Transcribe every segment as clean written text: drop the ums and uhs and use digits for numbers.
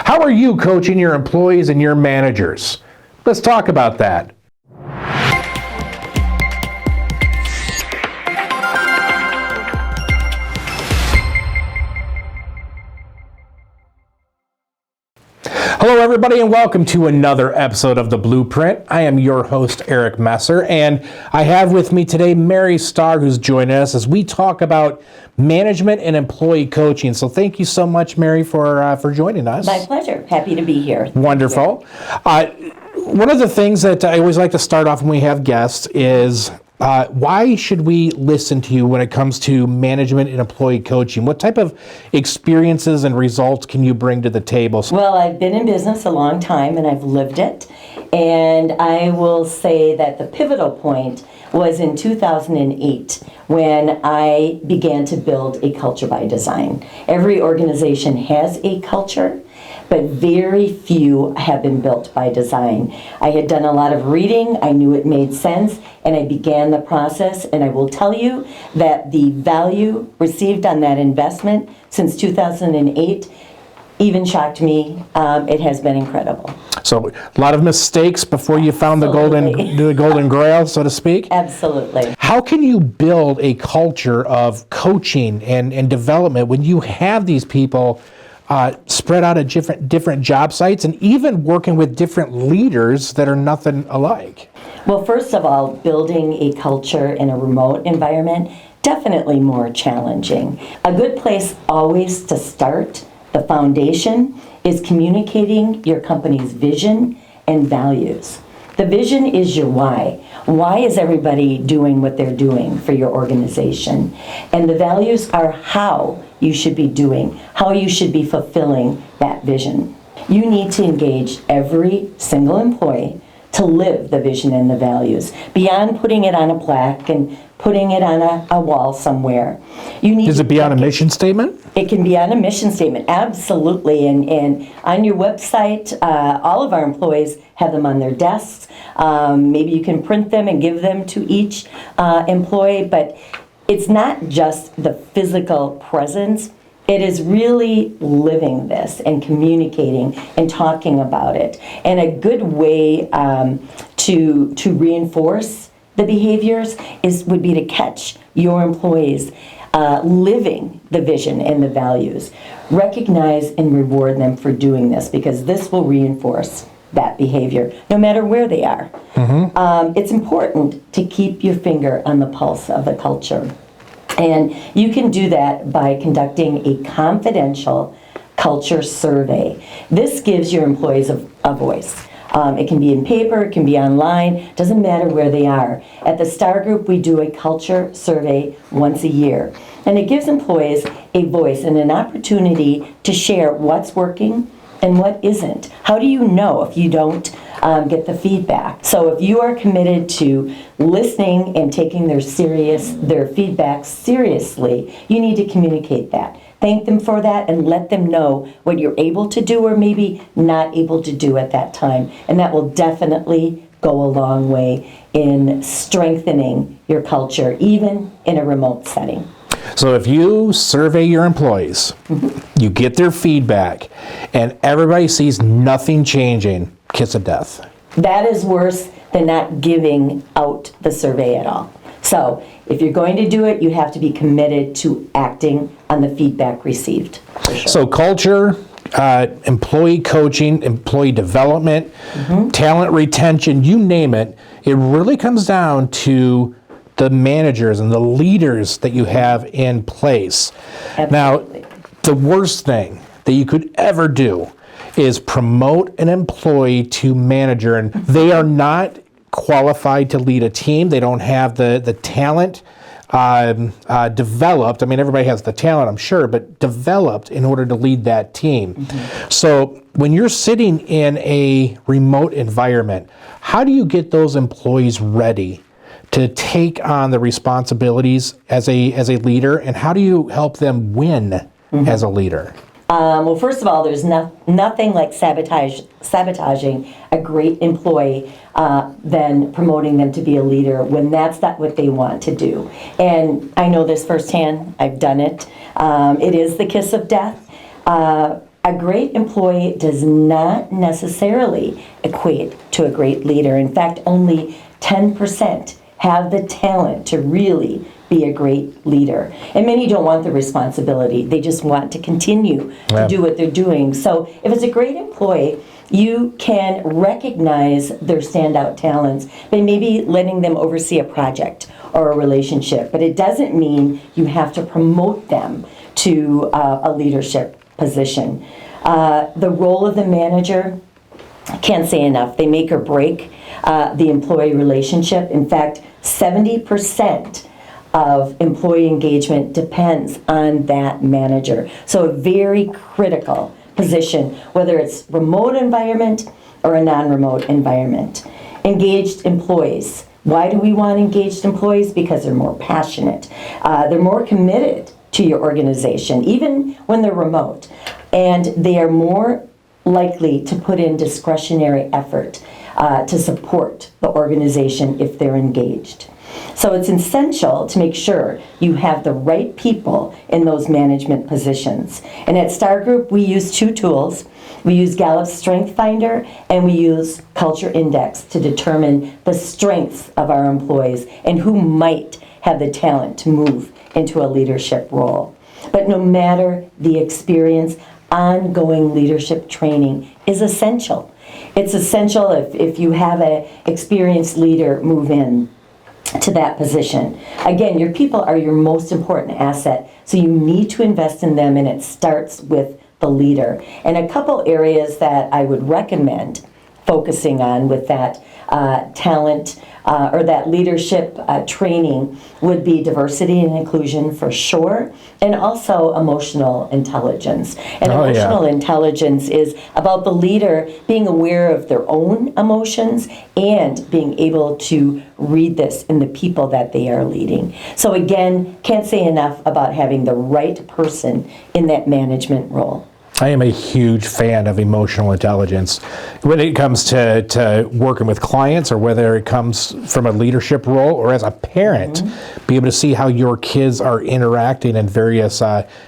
How are you coaching your employees and your managers? Let's talk about that. Hello everybody and welcome to another episode of the BluePrint. I am your host Eric Messer, and I have with me today Mary Starr, who's joining us as we talk about management and employee coaching. So thank you so much, Mary, for joining us. My pleasure. Happy to be here. Wonderful. One of the things that I always like to start off when we have guests is why should we listen to you when it comes to management and employee coaching? What type of experiences and results can you bring to the table? Well, I've been in business a long time and I've lived it. And I will say that the pivotal point was in 2008 when I began to build a culture by design. Every organization has a culture, but very few have been built by design. I had done a lot of reading, I knew it made sense, and I began the process, and I will tell you that the value received on that investment since 2008 even shocked me. It has been incredible. So a lot of mistakes before you found the golden grail, so to speak? Absolutely. How can you build a culture of coaching and development when you have these people spread out at different job sites and even working with different leaders that are nothing alike? Well, first of all, building a culture in a remote environment, definitely more challenging. A good place always to start, the foundation, is communicating your company's vision and values. The vision is your why. Why is everybody doing what they're doing for your organization? And the values are how you should be doing, how you should be fulfilling that vision. You need to engage every single employee to live the vision and the values, beyond putting it on a plaque and putting it on a wall somewhere. Does it be on a mission statement? It can be on a mission statement, absolutely. And on your website, all of our employees have them on their desks. Maybe you can print them and give them to each employee, but it's not just the physical presence. It is really living this and communicating and talking about it. And a good way to reinforce the behaviors would be to catch your employees living the vision and the values. Recognize and reward them for doing this, because this will reinforce that behavior no matter where they are. Mm-hmm. It's important to keep your finger on the pulse of the culture. And you can do that by conducting a confidential culture survey. This gives your employees a voice. It can be in paper, it can be online, doesn't matter where they are. At the Star Group, we do a culture survey once a year. And it gives employees a voice and an opportunity to share what's working and what isn't. How do you know if you don't get the feedback? So if you are committed to listening and taking their feedback seriously, you need to communicate that. Thank them for that and let them know what you're able to do or maybe not able to do at that time. And that will definitely go a long way in strengthening your culture, even in a remote setting. So if you survey your employees, you get their feedback, and everybody sees nothing changing, kiss of death. That is worse than not giving out the survey at all. So if you're going to do it, you have to be committed to acting on the feedback received. For sure. So culture, employee coaching, employee development, talent retention, you name it, it really comes down to the managers and the leaders that you have in place. Absolutely. Now, the worst thing that you could ever do is promote an employee to manager, and they are not qualified to lead a team. They don't have the talent developed. I mean, everybody has the talent, I'm sure, but developed in order to lead that team. So when you're sitting in a remote environment, how do you get those employees ready to take on the responsibilities as a leader, and how do you help them win as a leader? Well, first of all, there's nothing like sabotaging a great employee than promoting them to be a leader when that's not what they want to do. And I know this firsthand. I've done it. It is the kiss of death. A great employee does not necessarily equate to a great leader. In fact, only 10% have the talent to really be a great leader. And many don't want the responsibility. They just want to continue to do what they're doing. So if it's a great employee, you can recognize their standout talents by maybe letting them oversee a project or a relationship. But it doesn't mean you have to promote them to a leadership position. The role of the manager, I can't say enough. They make or break the employee relationship. In fact, 70% of employee engagement depends on that manager. So a very critical position, whether it's remote environment or a non-remote environment. Engaged employees. Why do we want engaged employees? Because they're more passionate. They're more committed to your organization, even when they're remote. And they are more likely to put in discretionary effort to support the organization if they're engaged. So it's essential to make sure you have the right people in those management positions. And at Star Group, we use two tools. We use Gallup's Strength Finder, and we use Culture Index to determine the strengths of our employees and who might have the talent to move into a leadership role. But no matter the experience, ongoing leadership training is essential. It's essential if you have an experienced leader move in to that position. Again, your people are your most important asset, so you need to invest in them, and it starts with the leader. And a couple areas that I would recommend focusing on with that talent or that leadership training would be diversity and inclusion for sure, and also emotional intelligence. And emotional intelligence is about the leader being aware of their own emotions and being able to read this in the people that they are leading. So again, can't say enough about having the right person in that management role. I am a huge fan of emotional intelligence when it comes to working with clients, or whether it comes from a leadership role or as a parent, be able to see how your kids are interacting in various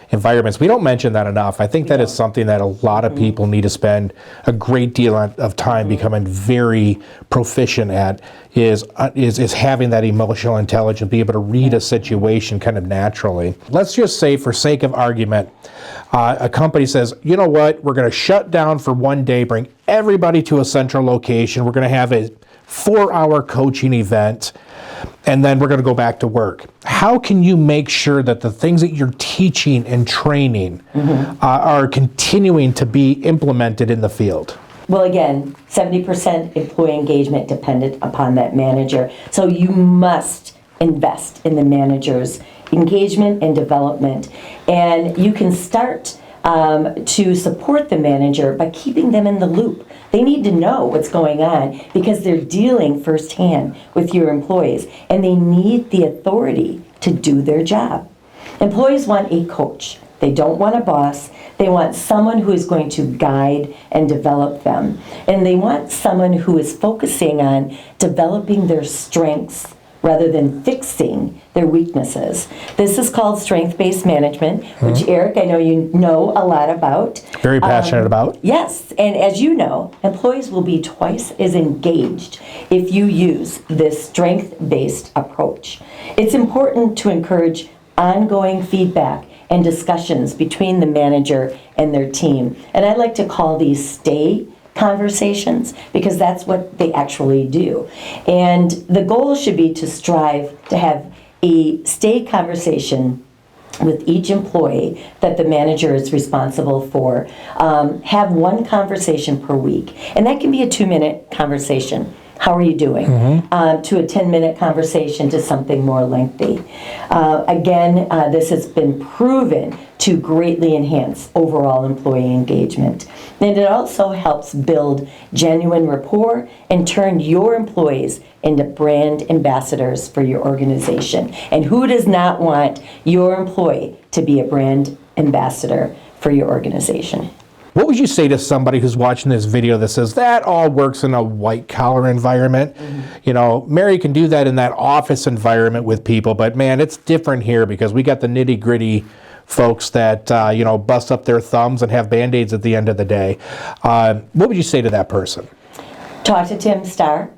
environments. We don't mention that enough. I think that is something that a lot of people need to spend a great deal of time becoming very proficient at, is having that emotional intelligence, be able to read a situation kind of naturally. Let's just say, for sake of argument, a company says, you know what, we're going to shut down for one day, bring everybody to a central location, we're going to have a 4-hour coaching event, and then we're going to go back to work. How can you make sure that the things that you're teaching and training are continuing to be implemented in the field? Well, again, 70% employee engagement dependent upon that manager. So you must invest in the manager's engagement and development. And you can start to support the manager by keeping them in the loop. They need to know what's going on because they're dealing firsthand with your employees, and they need the authority to do their job. Employees want a coach. They don't want a boss. They want someone who is going to guide and develop them. And they want someone who is focusing on developing their strengths rather than fixing their weaknesses. This is called strength-based management, which, Eric, I know you know a lot about. Very passionate about. Yes, and as you know, employees will be twice as engaged if you use this strength-based approach. It's important to encourage ongoing feedback and discussions between the manager and their team. And I like to call these stay conversations, because that's what they actually do. And the goal should be to strive to have a stay conversation with each employee that the manager is responsible for. Have one conversation per week, and that can be a 2-minute conversation. How are you doing? To a 10-minute conversation, to something more lengthy. Again, this has been proven to greatly enhance overall employee engagement. And it also helps build genuine rapport and turn your employees into brand ambassadors for your organization. And who does not want your employee to be a brand ambassador for your organization? What would you say to somebody who's watching this video that says that all works in a white-collar environment? You know, Mary can do that in that office environment with people, but man, it's different here because we got the nitty-gritty folks that, bust up their thumbs and have Band-Aids at the end of the day. What would you say to that person? Talk to Tim Starr.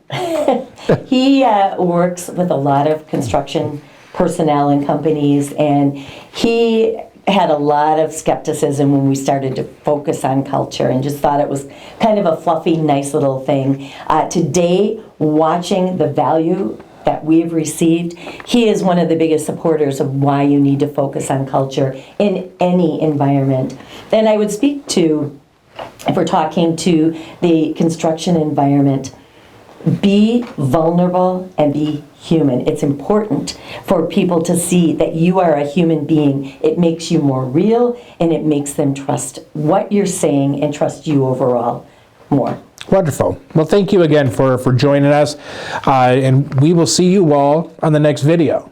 He works with a lot of construction personnel and companies, and he had a lot of skepticism when we started to focus on culture and just thought it was kind of a fluffy, nice little thing. Today, watching the value that we've received, he is one of the biggest supporters of why you need to focus on culture in any environment. And I would speak to, if we're talking to the construction environment, be vulnerable and be human. It's important for people to see that you are a human being. It makes you more real, and it makes them trust what you're saying and trust you overall more. Wonderful. Well, thank you again for joining us, and we will see you all on the next video.